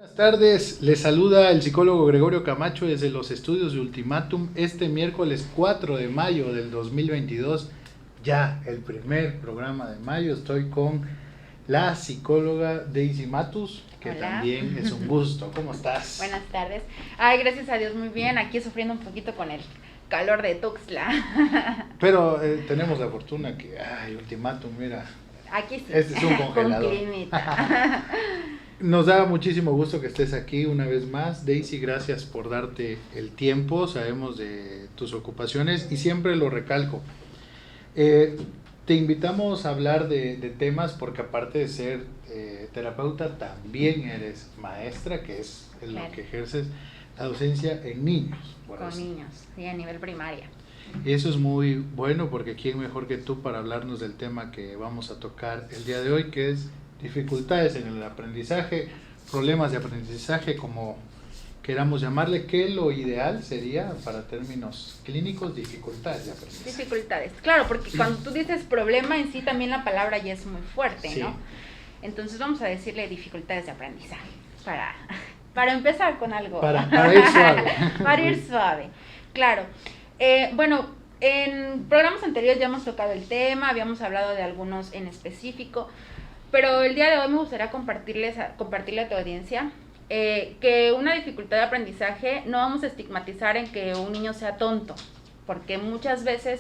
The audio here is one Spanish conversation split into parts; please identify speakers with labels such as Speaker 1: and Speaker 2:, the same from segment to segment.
Speaker 1: Buenas tardes, les saluda el psicólogo Gregorio Camacho desde los estudios de Ultimatum este miércoles 4 de mayo del 2022, ya el primer programa de mayo. Estoy con la psicóloga Daisy Matus, que
Speaker 2: Hola.
Speaker 1: También es un gusto. ¿Cómo estás?
Speaker 2: Buenas tardes. Ay, gracias a Dios, muy bien. Aquí sufriendo un poquito con el calor de Tuxtla.
Speaker 1: Pero tenemos la fortuna que, Ultimatum, mira,
Speaker 2: Aquí sí.
Speaker 1: este es un congelador.
Speaker 2: Con climita.
Speaker 1: Nos da muchísimo gusto que estés aquí una vez más. Daisy, gracias por darte el tiempo. Sabemos de tus ocupaciones y siempre lo recalco. Te invitamos a hablar de temas porque aparte de ser terapeuta, también eres maestra, que es en lo que ejerces la docencia en niños.
Speaker 2: Con niños, sí, a nivel primaria.
Speaker 1: Y eso es muy bueno porque quién mejor que tú para hablarnos del tema que vamos a tocar el día de hoy, que es dificultades en el aprendizaje, problemas de aprendizaje, como queramos llamarle, que lo ideal sería, para términos clínicos, dificultades de aprendizaje.
Speaker 2: Dificultades, claro, porque cuando tú dices problema en sí, también la palabra ya es muy fuerte,
Speaker 1: Sí.
Speaker 2: ¿no? Entonces vamos a decirle dificultades de aprendizaje, para empezar con algo.
Speaker 1: Para ir suave.
Speaker 2: Para ir suave, claro. Bueno, en programas anteriores ya hemos tocado el tema, habíamos hablado de algunos en específico, pero el día de hoy me gustaría compartirle a tu audiencia que una dificultad de aprendizaje no vamos a estigmatizar en que un niño sea tonto, porque muchas veces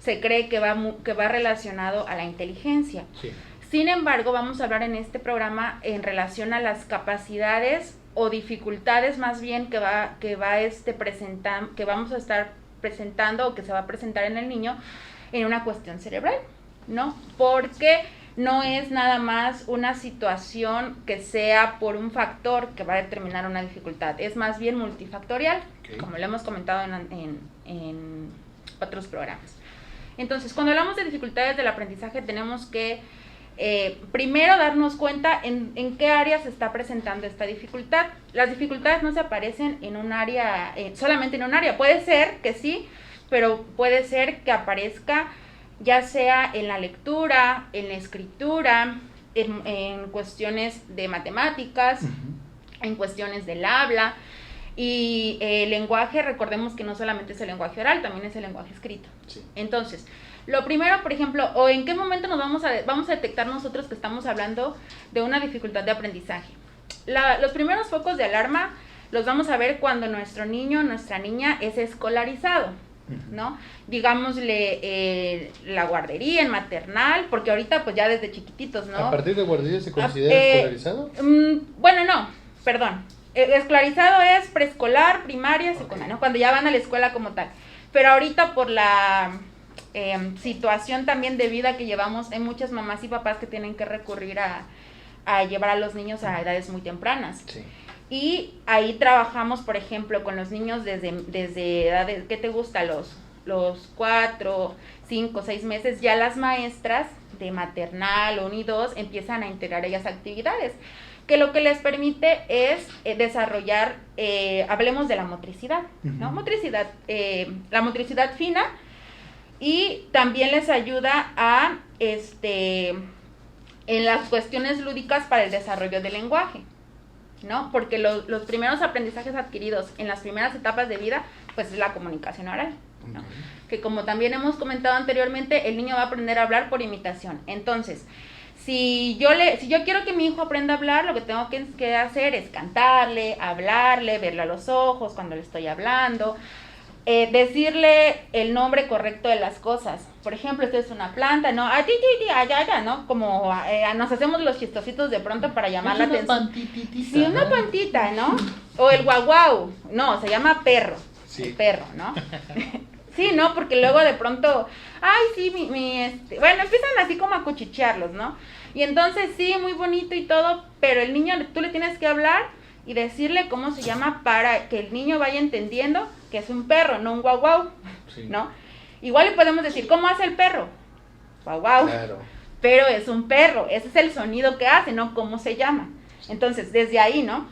Speaker 2: se cree que va relacionado a la inteligencia. Sí. Sin embargo, vamos a hablar en este programa en relación a las capacidades o dificultades más bien que vamos a estar presentando o que se va a presentar en el niño en una cuestión cerebral, ¿no? Porque no es nada más una situación que sea por un factor que va a determinar una dificultad, es más bien multifactorial, okay, como lo hemos comentado en otros programas. Entonces, cuando hablamos de dificultades del aprendizaje, tenemos que primero darnos cuenta en qué área se está presentando esta dificultad. Las dificultades no se aparecen en un área, solamente en un área. Puede ser que sí, pero puede ser que aparezca ya sea en la lectura, en la escritura, en cuestiones de matemáticas, en cuestiones del habla. Y el lenguaje, recordemos que no solamente es el lenguaje oral, también es el lenguaje escrito. Sí. Entonces, lo primero, por ejemplo, o en qué momento nos vamos a detectar nosotros que estamos hablando de una dificultad de aprendizaje. Los primeros focos de alarma los vamos a ver cuando nuestro niño, nuestra niña es escolarizado, ¿no? Digámosle la guardería, el maternal, porque ahorita pues ya desde chiquititos, ¿no?
Speaker 1: ¿A partir de guardería se considera escolarizado?
Speaker 2: Bueno, no, perdón. Escolarizado es preescolar, primaria, secundaria, ¿no? Cuando ya van a la escuela como tal. Pero ahorita por la situación también de vida que llevamos, hay muchas mamás y papás que tienen que recurrir a llevar a los niños a edades muy tempranas. Sí. Y ahí trabajamos, por ejemplo, con los niños desde edades, ¿qué te gusta? Los 4, 5, 6 meses, ya las maestras de maternal, 1 y 2, empiezan a integrar ellas actividades, que lo que les permite es desarrollar, hablemos de la motricidad, ¿no? Motricidad, la motricidad fina, y también les ayuda a, en las cuestiones lúdicas para el desarrollo del lenguaje, ¿no? Porque los primeros aprendizajes adquiridos en las primeras etapas de vida, pues es la comunicación oral, ¿no? Que como también hemos comentado anteriormente, el niño va a aprender a hablar por imitación. Entonces, si yo quiero que mi hijo aprenda a hablar, lo que tengo que hacer es cantarle, hablarle, verle a los ojos cuando le estoy hablando, decirle el nombre correcto de las cosas. Por ejemplo, esto es una planta, ¿no? Allá, ¿no? Como nos hacemos los chistositos de pronto para llamar la atención. Sí, una pantita, ¿no? O el guau, no, se llama perro. Sí. El perro, ¿no? Sí, ¿no? Porque luego de pronto, sí, bueno, empiezan así como a cuchichearlos, ¿no? Y entonces sí, muy bonito y todo, pero el niño, tú le tienes que hablar y decirle cómo se llama para que el niño vaya entendiendo que es un perro, no un guau, sí, ¿no? Igual le podemos decir, ¿cómo hace el perro? Guau. Claro. Pero es un perro, ese es el sonido que hace, no cómo se llama. Entonces, desde ahí, ¿no?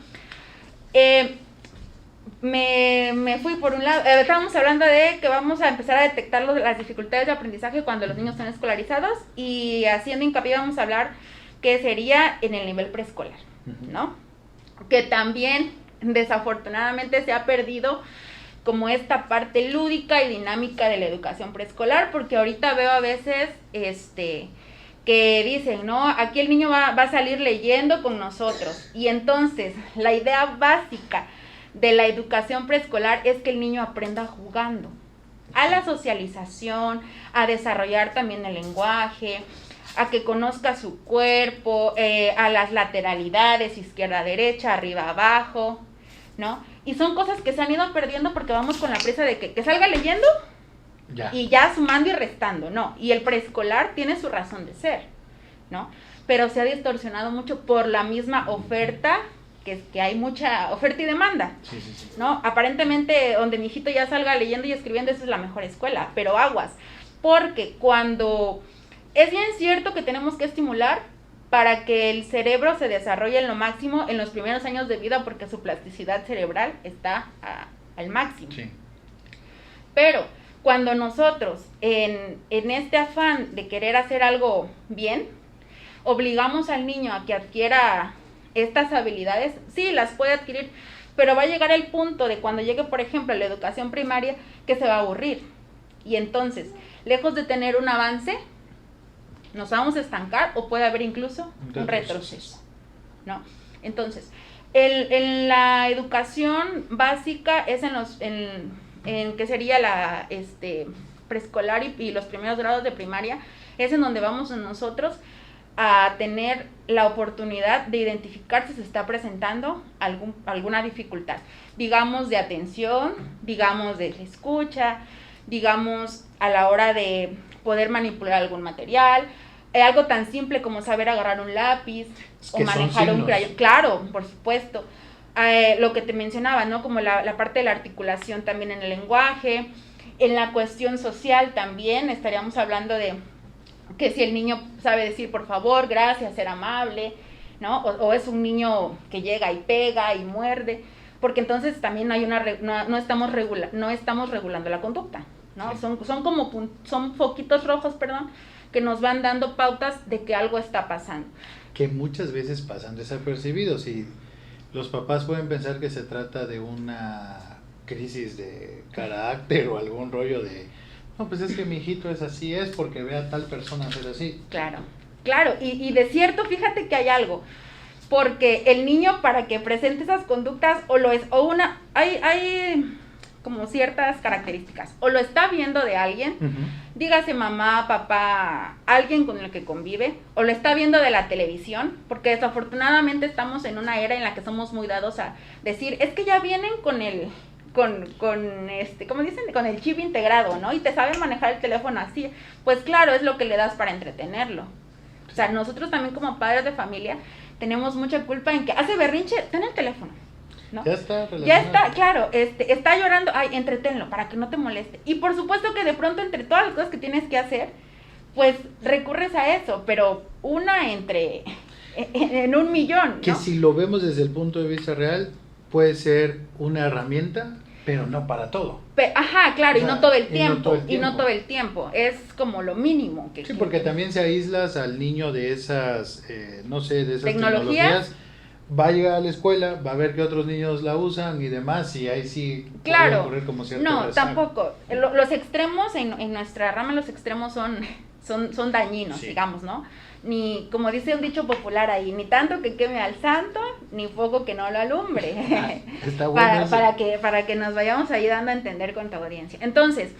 Speaker 2: Me fui por un lado, estábamos hablando de que vamos a empezar a detectar las dificultades de aprendizaje cuando los niños están escolarizados, y haciendo hincapié vamos a hablar que sería en el nivel preescolar, ¿no? que también desafortunadamente se ha perdido como esta parte lúdica y dinámica de la educación preescolar, porque ahorita veo a veces que dicen, ¿no? Aquí el niño va a salir leyendo con nosotros, y entonces la idea básica de la educación preescolar es que el niño aprenda jugando, a la socialización, a desarrollar también el lenguaje, a que conozca su cuerpo, a las lateralidades, izquierda-derecha, arriba-abajo, ¿no? Y son cosas que se han ido perdiendo porque vamos con la prisa de que salga leyendo y ya sumando y restando, ¿no? Y el preescolar tiene su razón de ser, ¿no? Pero se ha distorsionado mucho por la misma oferta, que hay mucha oferta y demanda,
Speaker 1: sí.
Speaker 2: ¿no? Aparentemente donde mi hijito ya salga leyendo y escribiendo, esa es la mejor escuela, pero aguas, porque cuando es bien cierto que tenemos que estimular para que el cerebro se desarrolle en lo máximo en los primeros años de vida, porque su plasticidad cerebral está al máximo.
Speaker 1: Sí.
Speaker 2: Pero cuando nosotros, en este afán de querer hacer algo bien, obligamos al niño a que adquiera estas habilidades, sí, las puede adquirir, pero va a llegar el punto de cuando llegue, por ejemplo, a la educación primaria, que se va a aburrir. Y entonces, lejos de tener un avance, nos vamos a estancar o puede haber incluso un retroceso, ¿no? Entonces, en la educación básica es en que sería la preescolar y los primeros grados de primaria, es en donde vamos nosotros a tener la oportunidad de identificar si se está presentando alguna dificultad, digamos de atención, digamos de escucha, digamos a la hora de poder manipular algún material, algo tan simple como saber agarrar un lápiz o manejar un crayón, claro, por supuesto, lo que te mencionaba, ¿no? Como la parte de la articulación también en el lenguaje, en la cuestión social también estaríamos hablando de que si el niño sabe decir por favor, gracias, ser amable, ¿no? O es un niño que llega y pega y muerde, porque entonces también hay no estamos regulando la conducta, ¿no? Sí. Son foquitos rojos, que nos van dando pautas de que algo está pasando.
Speaker 1: Que muchas veces pasan desapercibidos y los papás pueden pensar que se trata de una crisis de carácter o algún rollo de no, pues es que mi hijito es así, es porque ve a tal persona ser así.
Speaker 2: Claro, y de cierto, fíjate que hay algo, porque el niño para que presente esas conductas hay como ciertas características, o lo está viendo de alguien, dígase mamá, papá, alguien con el que convive, o lo está viendo de la televisión, porque desafortunadamente estamos en una era en la que somos muy dados a decir, es que ya vienen con ¿cómo dicen? Con el chip integrado, ¿no? Y te saben manejar el teléfono así. Pues claro, es lo que le das para entretenerlo. O sea, nosotros también como padres de familia tenemos mucha culpa en que hace berrinche, ten el teléfono, ¿no? Ya está, claro, está llorando, ay, entretenlo para que no te moleste. Y por supuesto que de pronto entre todas las cosas que tienes que hacer, pues recurres a eso, pero en un millón, ¿no?
Speaker 1: Que si lo vemos desde el punto de vista real, puede ser una herramienta, pero no para todo.
Speaker 2: Claro, o sea, y no todo el tiempo, es como lo mínimo que
Speaker 1: porque también se aíslas al niño de esas, de esas tecnologías, va a llegar a la escuela, va a ver que otros niños la usan y demás, y ahí sí
Speaker 2: puede
Speaker 1: ocurrir como cierto
Speaker 2: rezago. Tampoco, los extremos, en nuestra rama los extremos son dañinos, sí. Digamos, ¿no? Ni, como dice un dicho popular ahí, ni tanto que queme al santo, ni fuego que no lo alumbre.
Speaker 1: Está bueno
Speaker 2: para que nos vayamos ahí dando a entender con tu audiencia. Entonces,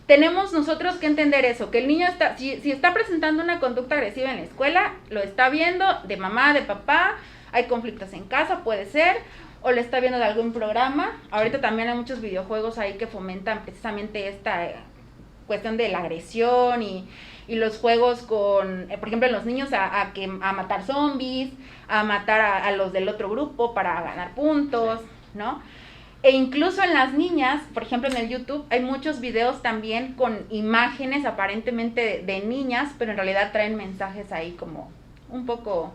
Speaker 2: tenemos nosotros que entender eso, que el niño si está presentando una conducta agresiva en la escuela, lo está viendo de mamá, de papá, hay conflictos en casa, puede ser, o lo está viendo de algún programa. Ahorita también hay muchos videojuegos ahí que fomentan precisamente esta cuestión de la agresión y los juegos con, por ejemplo, en los niños a matar zombies, a matar a los del otro grupo para ganar puntos, ¿no? E incluso en las niñas, por ejemplo, en el YouTube hay muchos videos también con imágenes aparentemente de niñas, pero en realidad traen mensajes ahí como un poco,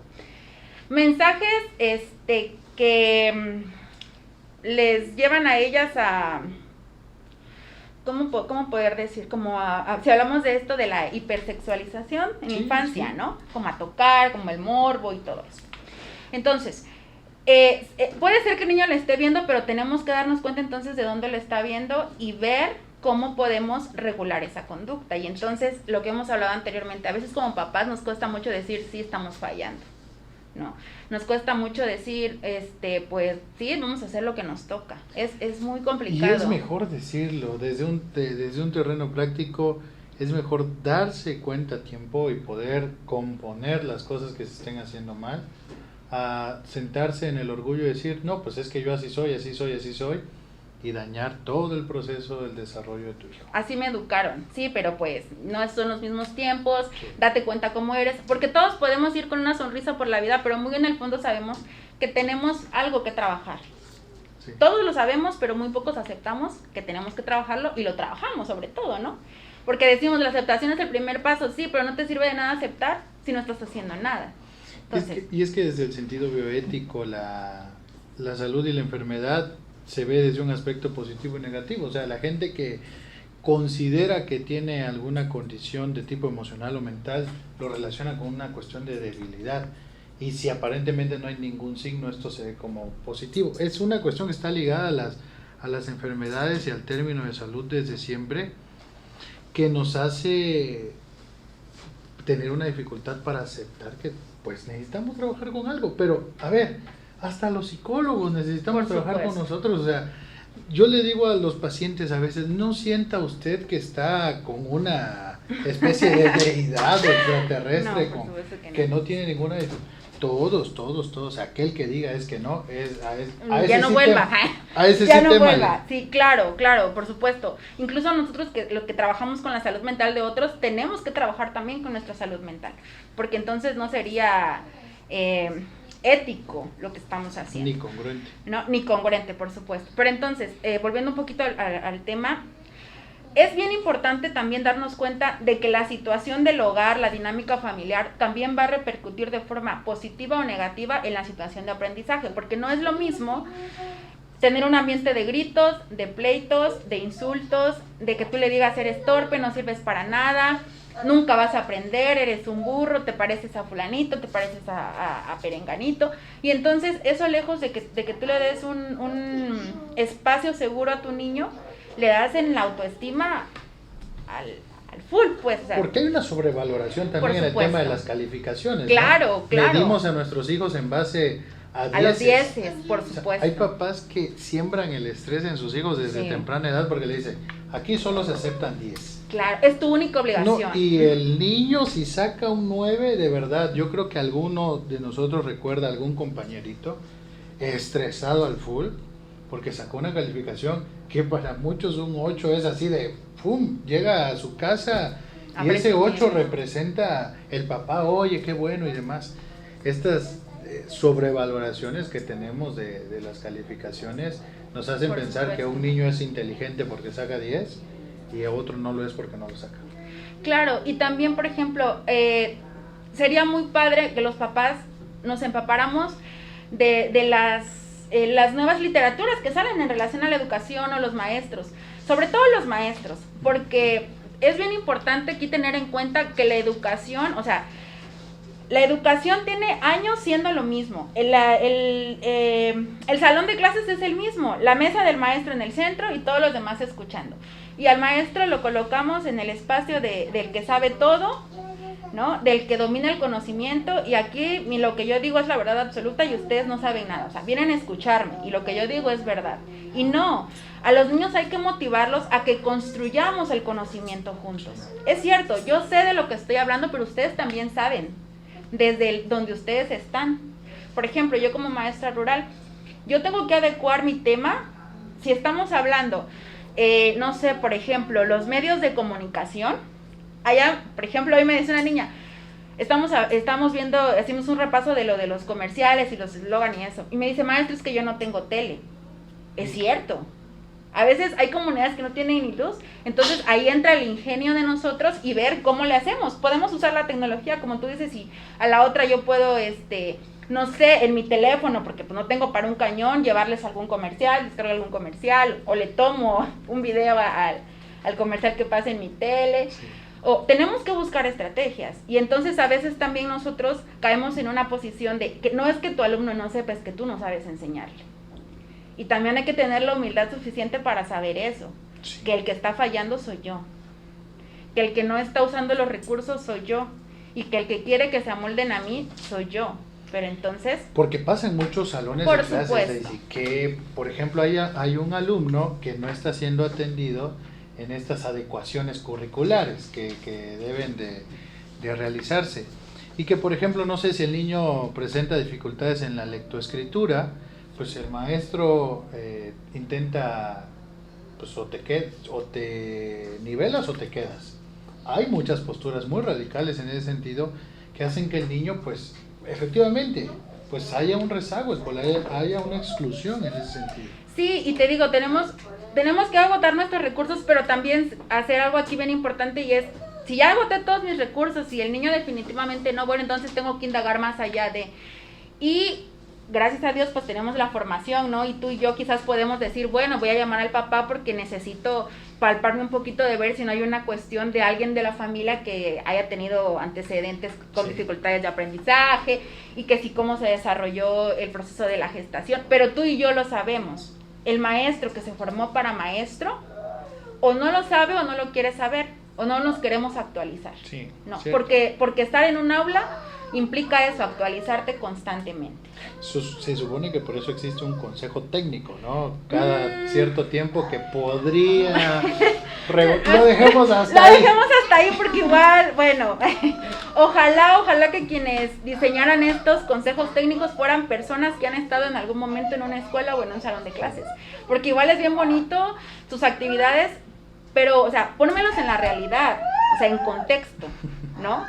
Speaker 2: mensajes que les llevan a ellas a... ¿Cómo poder decir? Si hablamos de esto de la hipersexualización en la infancia, sí. ¿No? Como a tocar, como el morbo y todo eso. Entonces, puede ser que el niño lo esté viendo, pero tenemos que darnos cuenta entonces de dónde lo está viendo y ver cómo podemos regular esa conducta. Y entonces, lo que hemos hablado anteriormente, a veces como papás nos cuesta mucho decir sí estamos fallando, ¿no? Nos cuesta mucho decir, pues sí, vamos a hacer lo que nos toca. Es muy complicado.
Speaker 1: Y es mejor decirlo, desde un terreno práctico, es mejor darse cuenta a tiempo y poder componer las cosas que se estén haciendo mal, a sentarse en el orgullo y decir, no, pues es que yo así soy, así soy, así soy, y dañar todo el proceso del desarrollo de tu hijo.
Speaker 2: Así me educaron, sí, pero pues no son los mismos tiempos, sí. Date cuenta cómo eres, porque todos podemos ir con una sonrisa por la vida, pero muy en el fondo sabemos que tenemos algo que trabajar. Sí. Todos lo sabemos, pero muy pocos aceptamos que tenemos que trabajarlo y lo trabajamos sobre todo, ¿no? Porque decimos, la aceptación es el primer paso, sí, pero no te sirve de nada aceptar si no estás haciendo nada. Entonces,
Speaker 1: y es que desde el sentido bioético, la salud y la enfermedad se ve desde un aspecto positivo y negativo. O sea, la gente que considera que tiene alguna condición de tipo emocional o mental lo relaciona con una cuestión de debilidad, y si aparentemente no hay ningún signo, esto se ve como positivo. Es una cuestión que está ligada a las enfermedades y al término de salud desde siempre, que nos hace tener una dificultad para aceptar que pues necesitamos trabajar con algo. Pero a ver, hasta los psicólogos necesitamos trabajar con nosotros. O sea, yo le digo a los pacientes a veces, no sienta usted que está con una especie de deidad extraterrestre no, que no tiene ninguna... Todos, aquel que diga es que no,
Speaker 2: ya no vuelva, ya no vuelva, sí, claro, por supuesto. Incluso nosotros lo que trabajamos con la salud mental de otros, tenemos que trabajar también con nuestra salud mental, porque entonces no sería ético lo que estamos haciendo.
Speaker 1: Ni congruente.
Speaker 2: No, ni congruente, por supuesto. Pero entonces, volviendo un poquito al tema, es bien importante también darnos cuenta de que la situación del hogar, la dinámica familiar, también va a repercutir de forma positiva o negativa en la situación de aprendizaje, porque no es lo mismo tener un ambiente de gritos, de pleitos, de insultos, de que tú le digas eres torpe, no sirves para nada, nunca vas a aprender, eres un burro, te pareces a fulanito, te pareces a perenganito, y entonces eso, lejos de que tú le des un espacio seguro a tu niño, le das en la autoestima al full, pues. O sea,
Speaker 1: porque hay una sobrevaloración también en el tema de las calificaciones.
Speaker 2: Claro, ¿no?
Speaker 1: Medimos a nuestros hijos en base a
Speaker 2: los 10, por supuesto.
Speaker 1: O sea, hay papás que siembran el estrés en sus hijos desde temprana edad porque le dicen, aquí solo se aceptan 10.
Speaker 2: Claro, es tu única obligación.
Speaker 1: No, y el niño si saca un 9, de verdad, yo creo que alguno de nosotros recuerda a algún compañerito estresado al full porque sacó una calificación que para muchos un 8 es así de ¡pum! Llega a su casa y ese 8 representa el papá, oye, qué bueno y demás. Estas sobrevaloraciones que tenemos de las calificaciones nos hacen pensar que un niño es inteligente porque saca 10 y a otro no lo es porque no lo saca.
Speaker 2: Claro, y también, por ejemplo, sería muy padre que los papás nos empapáramos de las nuevas literaturas que salen en relación a la educación o los maestros, sobre todo los maestros, porque es bien importante aquí tener en cuenta que la educación, o sea, la educación tiene años siendo lo mismo, el salón de clases es el mismo, la mesa del maestro en el centro y todos los demás escuchando, y al maestro lo colocamos en el espacio del que sabe todo, ¿no? Del que domina el conocimiento, y aquí lo que yo digo es la verdad absoluta y ustedes no saben nada, o sea, vienen a escucharme y lo que yo digo es verdad. Y no, a los niños hay que motivarlos a que construyamos el conocimiento juntos. Es cierto, yo sé de lo que estoy hablando, pero ustedes también saben desde donde ustedes están. Por ejemplo, yo como maestra rural, yo tengo que adecuar mi tema. Si estamos hablando, no sé, por ejemplo, los medios de comunicación, allá, por ejemplo, hoy me dice una niña, estamos viendo, hacemos un repaso de lo de los comerciales y los eslogan y eso, y me dice, maestro, es que yo no tengo tele. Es cierto, a veces hay comunidades que no tienen ni luz, entonces ahí entra el ingenio de nosotros y ver cómo le hacemos. Podemos usar la tecnología, como tú dices, y a la otra yo puedo, no sé, en mi teléfono, porque pues no tengo para un cañón, llevarles algún comercial, descargar algún comercial, o le tomo un video al comercial que pasa en mi tele. Sí. O tenemos que buscar estrategias. Y entonces a veces también nosotros caemos en una posición de que no es que tu alumno no sepa, es que tú no sabes enseñarle. Y también hay que tener la humildad suficiente para saber eso, sí. Que el que está fallando soy yo, que el que no está usando los recursos soy yo, y que el que quiere que se amolden a mí soy yo. Pero entonces...
Speaker 1: Porque pasa en muchos salones de clases, Daisy, que por ejemplo hay un alumno que no está siendo atendido en estas adecuaciones curriculares que deben de realizarse. Y que por ejemplo, no sé si el niño presenta dificultades en la lectoescritura, pues el maestro intenta, pues o te nivelas o te quedas. Hay muchas posturas muy radicales en ese sentido que hacen que el niño, pues, efectivamente, pues haya un rezago escolar, haya una exclusión en ese sentido.
Speaker 2: Sí, y te digo, tenemos que agotar nuestros recursos, pero también hacer algo aquí bien importante, y es, si ya agoté todos mis recursos y el niño definitivamente no, bueno, entonces tengo que indagar más allá de... Y gracias a Dios pues tenemos la formación, ¿no? Y tú y yo quizás podemos decir, bueno, voy a llamar al papá porque necesito palparme un poquito de ver si no hay una cuestión de alguien de la familia que haya tenido antecedentes con dificultades de aprendizaje, y que sí cómo se desarrolló el proceso de la gestación. Pero tú y yo lo sabemos. El maestro que se formó para maestro o no lo sabe o no lo quiere saber, o no nos queremos actualizar.
Speaker 1: Sí,
Speaker 2: no, porque estar en un aula implica eso, actualizarte constantemente.
Speaker 1: Se supone que por eso existe un consejo técnico, ¿no? Cada cierto tiempo que podría... Lo dejemos hasta ahí.
Speaker 2: Lo dejemos hasta ahí porque igual, bueno, ojalá que quienes diseñaran estos consejos técnicos fueran personas que han estado en algún momento en una escuela o en un salón de clases. Porque igual es bien bonito sus actividades, pero, o sea, pónmelos en la realidad, o sea, en contexto, ¿no?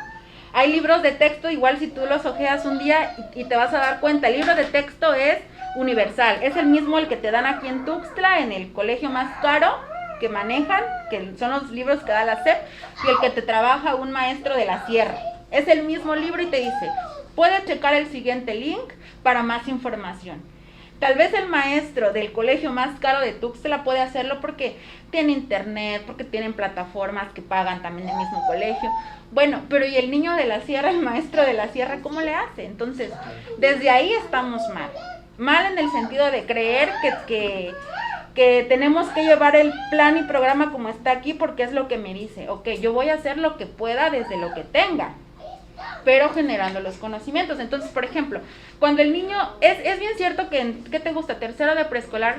Speaker 2: Hay libros de texto, igual si tú los ojeas un día y te vas a dar cuenta, el libro de texto es universal, es el mismo el que te dan aquí en Tuxtla, en el colegio más caro que manejan, que son los libros que da la SEP, y el que te trabaja un maestro de la sierra. Es el mismo libro y te dice, puedes checar el siguiente link para más información. Tal vez el maestro del colegio más caro de Tuxtla puede hacerlo porque tiene internet, porque tienen plataformas que pagan también el mismo colegio. Bueno, pero ¿y el niño de la sierra, el maestro de la sierra, cómo le hace? Entonces, desde ahí estamos mal. Mal en el sentido de creer que tenemos que llevar el plan y programa como está aquí porque es lo que me dice. Ok, yo voy a hacer lo que pueda desde lo que tenga, pero generando los conocimientos. Entonces, por ejemplo, cuando el niño, es bien cierto que, ¿qué te gusta? Tercero de preescolar,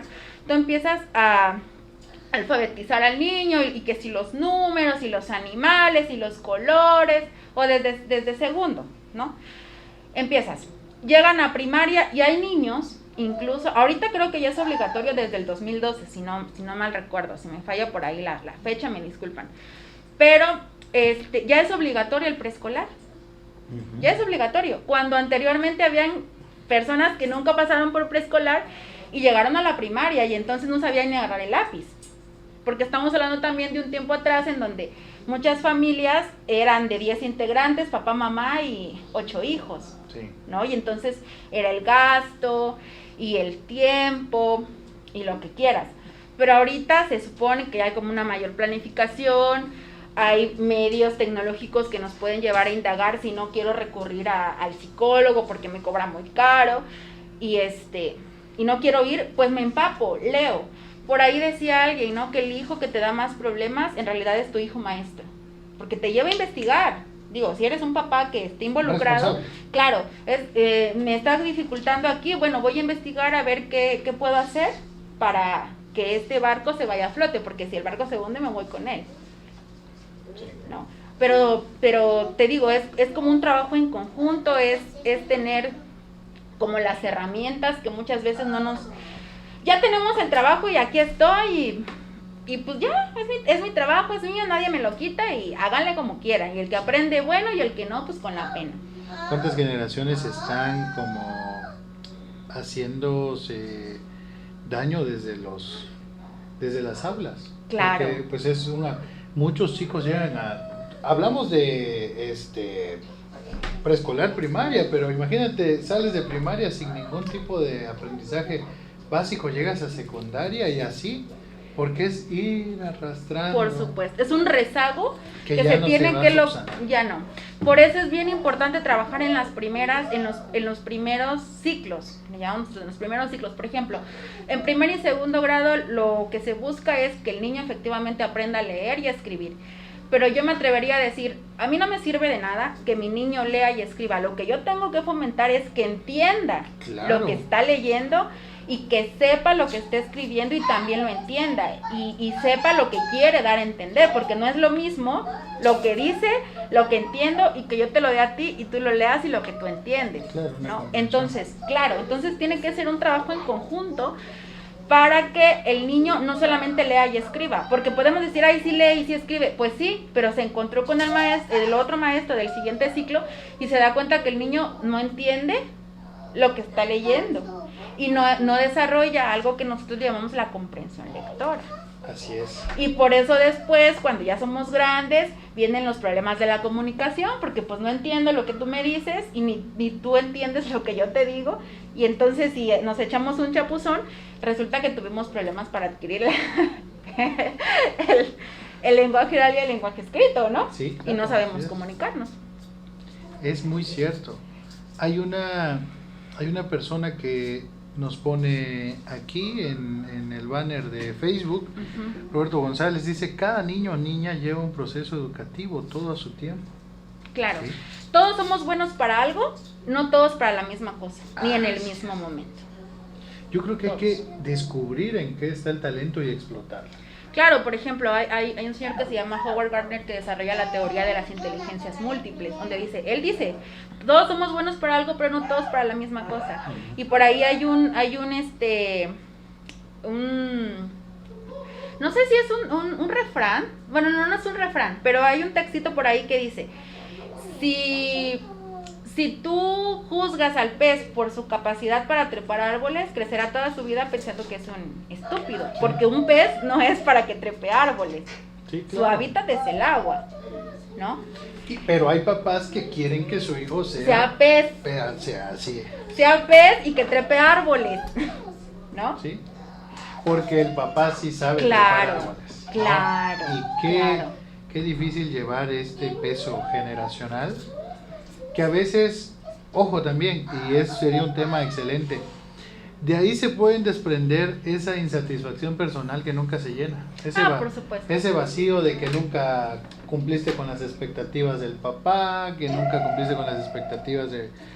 Speaker 2: tú empiezas a alfabetizar al niño, y que si los números, y los animales, y los colores, o desde segundo, ¿no? Empiezas, llegan a primaria, y hay niños, incluso, ahorita creo que ya es obligatorio desde el 2012, si no mal recuerdo, si me falla por ahí la fecha, me disculpan, pero ya es obligatorio el preescolar. Ya es obligatorio, cuando anteriormente habían personas que nunca pasaron por preescolar y llegaron a la primaria y entonces no sabían ni agarrar el lápiz, porque estamos hablando también de un tiempo atrás en donde muchas familias eran de 10 integrantes, papá, mamá y 8 hijos, sí, ¿no? Y entonces era el gasto y el tiempo y lo que quieras, pero ahorita se supone que hay como una mayor planificación. Hay medios tecnológicos que nos pueden llevar a indagar si no quiero recurrir al psicólogo porque me cobra muy caro y no quiero ir, pues me empapo, leo. Por ahí decía alguien, ¿no? Que el hijo que te da más problemas en realidad es tu hijo maestro, porque te lleva a investigar. Digo, si eres un papá que esté involucrado, claro, me está dificultando aquí, bueno, voy a investigar a ver qué puedo hacer para que este barco se vaya a flote, porque si el barco se hunde me voy con él. No, pero te digo, es como un trabajo en conjunto, es tener como las herramientas que muchas veces ya tenemos el trabajo y aquí estoy y pues ya, es mi trabajo, es mío, nadie me lo quita y háganle como quieran, y el que aprende bueno y el que no, pues con la pena.
Speaker 1: ¿Cuántas generaciones están como haciéndose daño desde las aulas?
Speaker 2: Claro.
Speaker 1: Porque pues muchos chicos llegan hablamos de preescolar, primaria, pero imagínate, sales de primaria sin ningún tipo de aprendizaje básico, llegas a secundaria y así, porque es ir arrastrando.
Speaker 2: Por supuesto, es un rezago
Speaker 1: Que
Speaker 2: que
Speaker 1: ya
Speaker 2: se
Speaker 1: no
Speaker 2: tiene
Speaker 1: se va
Speaker 2: que
Speaker 1: subsanando.
Speaker 2: ya no. Por eso es bien importante trabajar en las primeras, en los primeros ciclos, le llamamos en los primeros ciclos. Por ejemplo, en primer y segundo grado lo que se busca es que el niño efectivamente aprenda a leer y a escribir. Pero yo me atrevería a decir, a mí no me sirve de nada que mi niño lea y escriba. Lo que yo tengo que fomentar es que entienda
Speaker 1: Claro.
Speaker 2: lo que está leyendo y que sepa lo que está escribiendo y también lo entienda y sepa lo que quiere dar a entender, porque no es lo mismo lo que dice, lo que entiendo y que yo te lo dé a ti y tú lo leas y lo que tú entiendes,
Speaker 1: Claro, una
Speaker 2: ¿no?
Speaker 1: comprensión.
Speaker 2: Entonces tiene que ser un trabajo en conjunto para que el niño no solamente lea y escriba, porque podemos decir, ay, sí lee y sí escribe, pues sí, pero se encontró con el otro maestro del siguiente ciclo y se da cuenta que el niño no entiende lo que está leyendo y no desarrolla algo que nosotros llamamos la comprensión lectora.
Speaker 1: Así es.
Speaker 2: Y por eso después, cuando ya somos grandes, vienen los problemas de la comunicación, porque pues no entiendo lo que tú me dices y ni tú entiendes lo que yo te digo, y entonces si nos echamos un chapuzón, resulta que tuvimos problemas para adquirir el lenguaje oral y el lenguaje escrito, ¿no?
Speaker 1: Sí, claro,
Speaker 2: y no sabemos
Speaker 1: así es.
Speaker 2: comunicarnos.
Speaker 1: Es muy cierto. Hay una persona que nos pone aquí en el banner de Facebook,
Speaker 2: Uh-huh.
Speaker 1: Roberto González, dice, cada niño o niña lleva un proceso educativo todo a su tiempo.
Speaker 2: Claro,
Speaker 1: Sí.
Speaker 2: todos somos buenos para algo, no todos para la misma cosa, ni en el mismo momento.
Speaker 1: Yo creo que hay que descubrir en qué está el talento y explotarlo.
Speaker 2: Claro, por ejemplo, hay un señor que se llama Howard Gardner que desarrolla la teoría de las inteligencias múltiples, donde él dice, todos somos buenos para algo, pero no todos para la misma cosa. Y por ahí hay un no sé si es un refrán, bueno, no es un refrán, pero hay un textito por ahí que dice, si tú juzgas al pez por su capacidad para trepar árboles, crecerá toda su vida pensando que es un estúpido, porque un pez no es para que trepe árboles,
Speaker 1: Sí,
Speaker 2: su hábitat es el agua, ¿no?
Speaker 1: Pero hay papás que quieren que su hijo
Speaker 2: Sea pez,
Speaker 1: sea así.
Speaker 2: sea pez y que trepe árboles, ¿no?
Speaker 1: ¿Sí? Porque el papá sí sabe
Speaker 2: Claro,
Speaker 1: trepar árboles, ¿no?
Speaker 2: claro,
Speaker 1: Y
Speaker 2: claro.
Speaker 1: qué difícil llevar este peso generacional, que a veces, ojo también, y eso sería un tema excelente, de ahí se pueden desprender esa insatisfacción personal que nunca se llena,
Speaker 2: Por supuesto.
Speaker 1: ese vacío de que nunca cumpliste con las expectativas del papá, que nunca cumpliste con las expectativas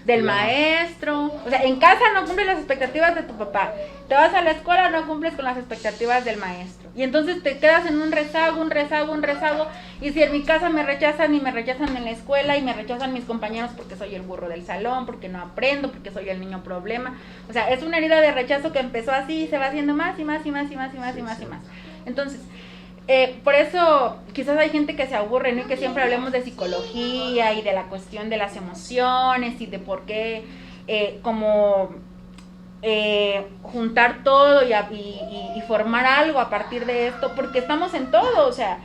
Speaker 2: Del maestro, o sea, en casa no cumples las expectativas de tu papá, te vas a la escuela, no cumples con las expectativas del maestro, y entonces te quedas en un rezago, y si en mi casa me rechazan y me rechazan en la escuela y me rechazan mis compañeros porque soy el burro del salón, porque no aprendo, porque soy el niño problema, o sea, es una herida de rechazo que empezó así y se va haciendo más y más y más y más y más y más y más. Entonces, por eso quizás hay gente que se aburre, ¿no? Y que siempre hablemos de psicología y de la cuestión de las emociones y de por qué juntar todo y formar algo a partir de esto, porque estamos en todo, o sea,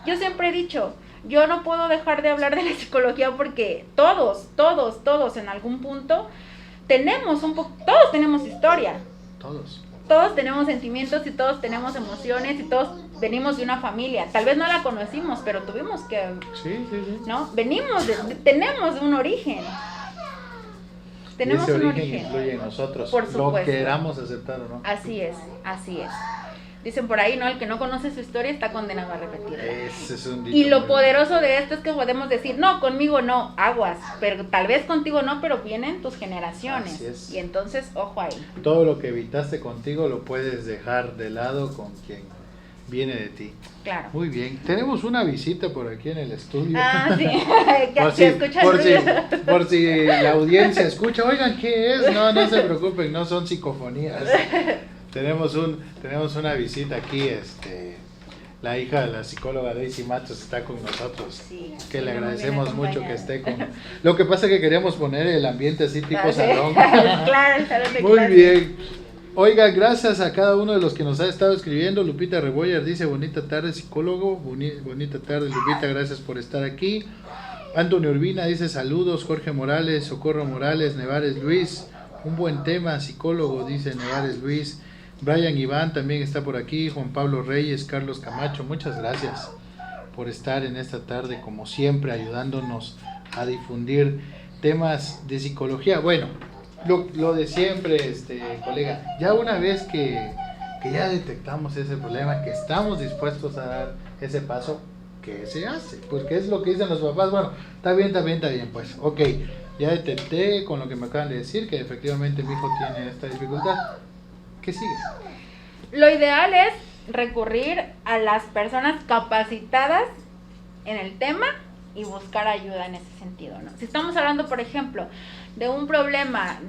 Speaker 2: yo siempre he dicho, yo no puedo dejar de hablar de la psicología porque todos en algún punto todos tenemos historia. Todos tenemos sentimientos y todos tenemos emociones y todos venimos de una familia. Tal vez no la conocimos, pero tuvimos que...
Speaker 1: Sí.
Speaker 2: ¿No? Tenemos un origen. Tenemos
Speaker 1: y ese
Speaker 2: un
Speaker 1: origen
Speaker 2: origen.
Speaker 1: influye en nosotros,
Speaker 2: Por supuesto.
Speaker 1: lo queramos aceptar o no.
Speaker 2: Así es. Dicen por ahí, ¿no? El que no conoce su historia está condenado a repetirla.
Speaker 1: Ese es un dicho
Speaker 2: Y lo
Speaker 1: muy
Speaker 2: poderoso de esto es que podemos decir, no, conmigo no, aguas, pero tal vez contigo no, pero vienen tus generaciones.
Speaker 1: Así es.
Speaker 2: Y entonces, ojo ahí.
Speaker 1: bueno. Todo lo que evitaste contigo lo puedes dejar de lado con quien viene de ti.
Speaker 2: Claro.
Speaker 1: Muy bien. Tenemos una visita por aquí en el estudio.
Speaker 2: Sí.
Speaker 1: que
Speaker 2: escucha el ruido.
Speaker 1: por si la audiencia escucha, oigan, ¿qué es? No se preocupen, no son psicofonías. Tenemos una visita aquí, la hija de la psicóloga Daisy Matos está con nosotros,
Speaker 2: Sí,
Speaker 1: que le
Speaker 2: muy
Speaker 1: agradecemos
Speaker 2: bien
Speaker 1: mucho que
Speaker 2: acompañada.
Speaker 1: esté con... Lo que pasa es que queríamos poner el ambiente así tipo salón.
Speaker 2: Claro, el salón de
Speaker 1: Muy
Speaker 2: clases.
Speaker 1: bien. Oiga, gracias a cada uno de los que nos ha estado escribiendo. Lupita Rebollar dice, bonita tarde psicólogo, bonita tarde Lupita, gracias por estar aquí. Antonio Urbina dice, saludos. Jorge Morales, Socorro Morales, Nevares Luis, un buen tema, psicólogo, dice Nevares Luis. Brian Iván también está por aquí, Juan Pablo Reyes, Carlos Camacho, muchas gracias por estar en esta tarde, como siempre, ayudándonos a difundir temas de psicología. Bueno, lo de siempre, colega, ya una vez que ya detectamos ese problema, que estamos dispuestos a dar ese paso, ¿qué se hace? Porque es lo que dicen los papás. Bueno, está bien, pues, ok, ya detecté con lo que me acaban de decir que efectivamente mi hijo tiene esta dificultad. ¿Qué sigue?
Speaker 2: Lo ideal es recurrir a las personas capacitadas en el tema y buscar ayuda en ese sentido, ¿no? Si estamos hablando, por ejemplo, de un problema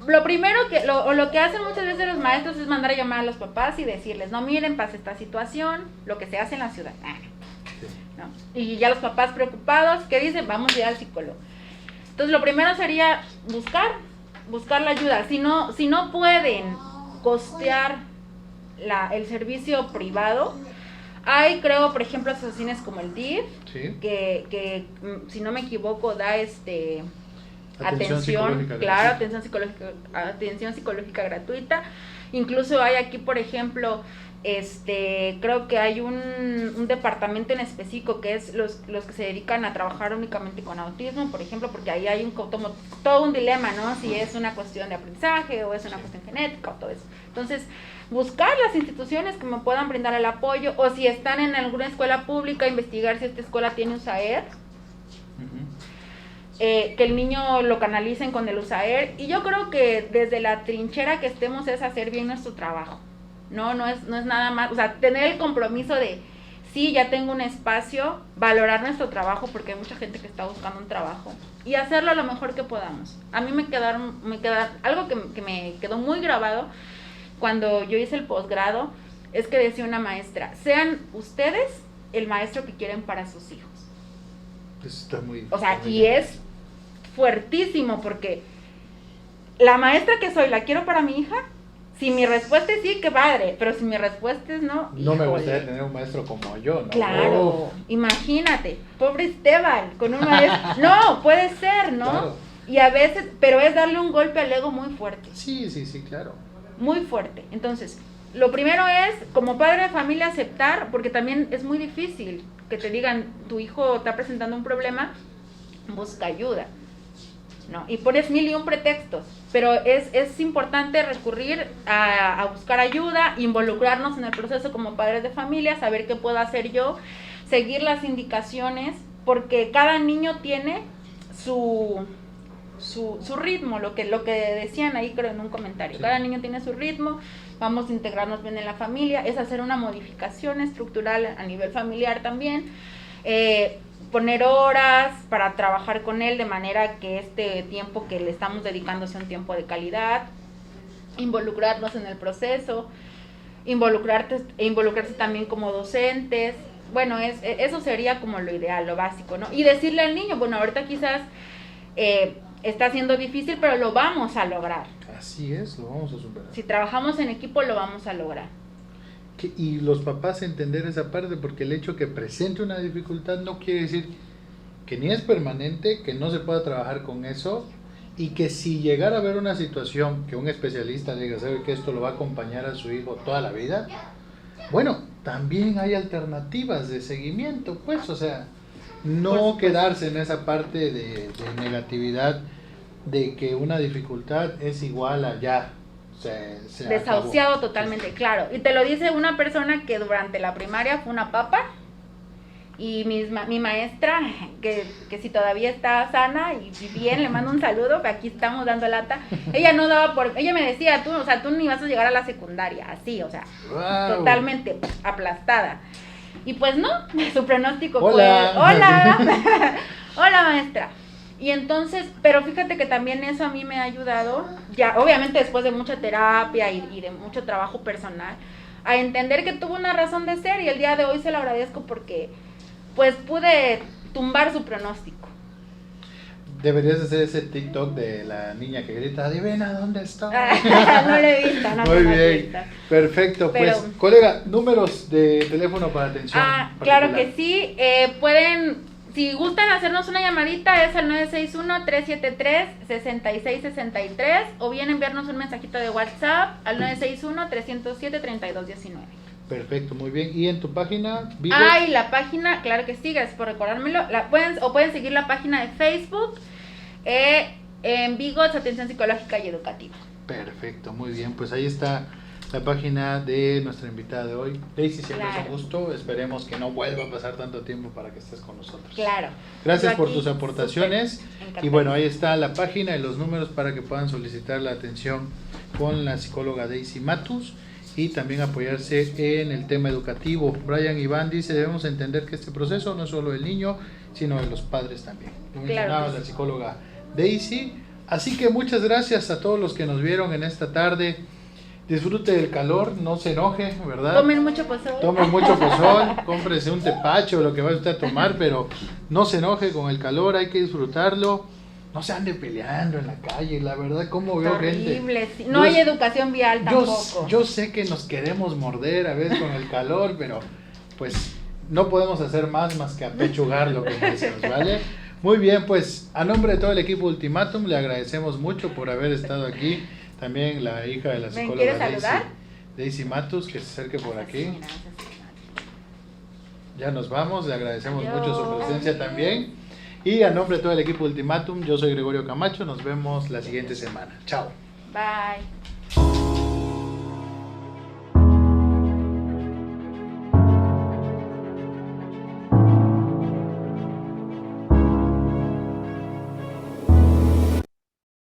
Speaker 2: lo primero lo que hacen muchas veces los maestros es mandar a llamar a los papás y decirles, no, miren, pasa esta situación, lo que se hace en la ciudad, ¿no? Y ya los papás preocupados, ¿qué dicen? Vamos a ir al psicólogo. Entonces, lo primero sería buscar la ayuda. Si no pueden costear el servicio privado, hay, creo, por ejemplo, asociaciones como el DIF,
Speaker 1: sí,
Speaker 2: que si no me equivoco da
Speaker 1: atención
Speaker 2: psicológica gratuita. Incluso hay aquí, por ejemplo, creo que hay un departamento en específico que es los que se dedican a trabajar únicamente con autismo, por ejemplo, porque ahí hay todo un dilema, ¿no? Si es una cuestión de aprendizaje o es una cuestión genética o todo eso. Entonces, buscar las instituciones que me puedan brindar el apoyo, o si están en alguna escuela pública, investigar si esta escuela tiene USAER, que el niño lo canalicen con el USAER. Y yo creo que desde la trinchera que estemos es hacer bien nuestro trabajo. No es nada más, o sea, tener el compromiso de, sí, ya tengo un espacio, valorar nuestro trabajo, porque hay mucha gente que está buscando un trabajo, y hacerlo lo mejor que podamos. A mí me queda algo que me quedó muy grabado cuando yo hice el posgrado, es que decía una maestra, sean ustedes el maestro que quieren para sus hijos.
Speaker 1: Está muy...
Speaker 2: O sea, y es fuertísimo, porque la maestra que soy, ¿la quiero para mi hija? Si mi respuesta es sí, qué padre, pero si mi respuesta es no,
Speaker 1: no me gustaría tener un maestro como yo, ¿no?
Speaker 2: Claro, imagínate, pobre Esteban, con un maestro, no, puede ser, ¿no?
Speaker 1: Claro.
Speaker 2: Y a veces, pero es darle un golpe al ego muy fuerte.
Speaker 1: Sí, claro.
Speaker 2: Muy fuerte. Entonces, lo primero es, como padre de familia, aceptar, porque también es muy difícil que te digan, tu hijo está presentando un problema, busca ayuda, ¿no? Y pones 1001 pretextos, pero es importante recurrir a buscar ayuda, involucrarnos en el proceso como padres de familia, saber qué puedo hacer yo, seguir las indicaciones, porque cada niño tiene su ritmo, lo que decían ahí, creo, en un comentario. Sí. Cada niño tiene su ritmo, vamos a integrarnos bien en la familia, es hacer una modificación estructural a nivel familiar también, poner horas para trabajar con él de manera que este tiempo que le estamos dedicando sea un tiempo de calidad, involucrarnos en el proceso, involucrarse también como docentes. Bueno, eso sería como lo ideal, lo básico, ¿no? Y decirle al niño, bueno, ahorita quizás está siendo difícil, pero lo vamos a lograr.
Speaker 1: Así es, lo vamos a superar.
Speaker 2: Si trabajamos en equipo, lo vamos a lograr.
Speaker 1: Y los papás entender esa parte, porque el hecho que presente una dificultad no quiere decir que ni es permanente, que no se pueda trabajar con eso, y que si llegara a haber una situación que un especialista diga, sabe que esto lo va a acompañar a su hijo toda la vida, bueno, también hay alternativas de seguimiento, pues, o sea, no quedarse en esa parte de negatividad de que una dificultad es igual a ya. Se
Speaker 2: desahuciado
Speaker 1: acabó.
Speaker 2: Totalmente, sí. Claro. Y te lo dice una persona que durante la primaria fue una papa, y mi maestra, que si todavía está sana y bien, le mando un saludo, que aquí estamos dando lata, ella me decía, tú ni vas a llegar a la secundaria, así, o sea, wow, totalmente aplastada. Y pues no, su pronóstico fue, hola, hola maestra. Y entonces, pero fíjate que también eso a mí me ha ayudado, ya obviamente después de mucha terapia y de mucho trabajo personal, a entender que tuvo una razón de ser, y el día de hoy se lo agradezco porque pues pude tumbar su pronóstico.
Speaker 1: Deberías hacer ese TikTok de la niña que grita, adivina dónde está.
Speaker 2: No lo he visto, no. Muy bien,
Speaker 1: visto. Perfecto, pero, pues, colega, números de teléfono para atención.
Speaker 2: Claro que sí, pueden... Si gustan hacernos una llamadita, es al 961-373-6663, o bien enviarnos un mensajito de WhatsApp al 961-307-3219.
Speaker 1: Perfecto, muy bien. ¿Y en tu página?
Speaker 2: Y la página, claro que sí, gracias por recordármelo. Pueden seguir la página de Facebook en Bigots, Atención Psicológica y Educativa.
Speaker 1: Perfecto, muy bien. Pues ahí está la página de nuestra invitada de hoy. Daisy, siempre es un gusto. Esperemos que no vuelva a pasar tanto tiempo para que estés con nosotros.
Speaker 2: Claro.
Speaker 1: Gracias por tus aportaciones. Y bueno, ahí está la página y los números para que puedan solicitar la atención con la psicóloga Daisy Matus y también apoyarse en el tema educativo. Brian Iván dice, debemos entender que este proceso no es solo del niño, sino de los padres también. Lo mencionaba la psicóloga Daisy. Así que muchas gracias a todos los que nos vieron en esta tarde. Disfrute del calor, no se enoje, ¿verdad?
Speaker 2: Tomen mucho pozol.
Speaker 1: Tomen mucho pozol, cómprese un tepache o lo que vaya usted a tomar, pero no se enoje con el calor, hay que disfrutarlo. No se ande peleando en la calle, la verdad, como veo
Speaker 2: horrible, gente. Sí. No hay educación vial tampoco.
Speaker 1: Yo sé que nos queremos morder a veces con el calor, pero pues no podemos hacer más que apechugarlo, como decimos, ¿vale? Muy bien, pues a nombre de todo el equipo Ultimátum le agradecemos mucho por haber estado aquí. También la hija de la psicóloga Daisy Matus, que se acerque por aquí. Ya nos vamos, le agradecemos mucho su presencia también. Y a nombre de todo el equipo Ultimátum, yo soy Gregorio Camacho, nos vemos la siguiente semana. Chao.
Speaker 2: Bye.